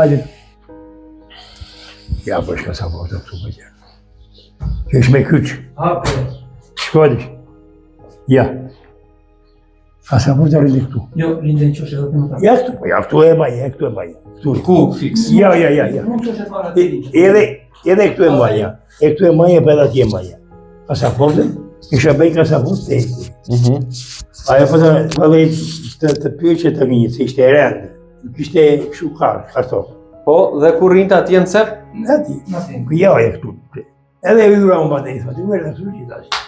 Hajde. Ja, po shka sa porta këtu më gjerë. Që është me kyç. Shkodish. Ja. A sa porta rindi këtu? Jo, rinde në qoshe dhe të më ta. Ja këtu, ja këtu e mbaja, këtu e mbaja. Ku fix? Ja. Mund qoshe të marrë atë Edhe këtu e mbaja. E këtu e mbaja, për atje e mbaja. Pasaportën, isha bëj pasaport të ekti. Ajo përta të pyqe të një, se ishte e rendë. Nuk ishte këshu karton. Po, dhe kur rinjtë atje në cep? Ati, këja e këtu. Edhe e yura unë bate i thati, mërë në këtu që tash.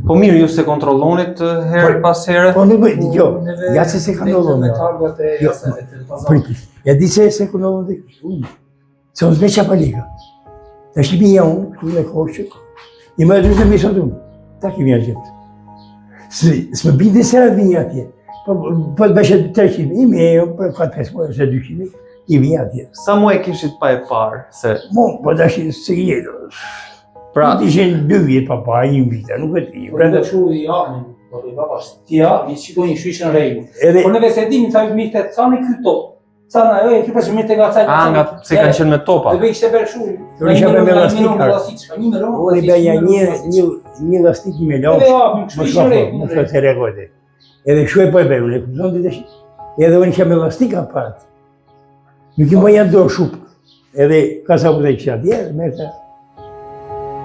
Po mirë, ju se kontrollonit herë pas herë? Po nuk bëjt, jo, ja se kontrollon. Me targat e jasave të pazarë. Ja di se kontrollon dhe unë. Se unë zbeqa palika. Ta shqipinja unë, këtu në koshë, i më e drusë në misot unë. Ta kimi a gjithë. Së më binde se atë vinja atje. Po të bëshe 300.000, për 4-5 muaj ose 200.000, i vinja atje. Sa muaj kishit pa e parë? Mo, po të ashtë se jetë. Pra, të ishen 2 vjetë pa pa, 1 vita, nuk e ti. Prende shu i amin, po të i papash. Ti amin, shikojnë shuishën rejmu. Edhe, Por neve se dimi, ta mirë të cani këto. Cana, jo, e kjo përshë mirë të nga cani. nga se kanë qenë me topa. Dhe ishte bërë shu. Unë isha me lastikar. Unë i beja një lastik i melon. Edhe amin, shuishën rejmu. Më shko të regote. Edhe shu e po e beju, ne këpëzon të deshi. Edhe unë isha me lastika parat. Nuk i më janë do shupë. Edhe ka sa përte kisha tjerë, me të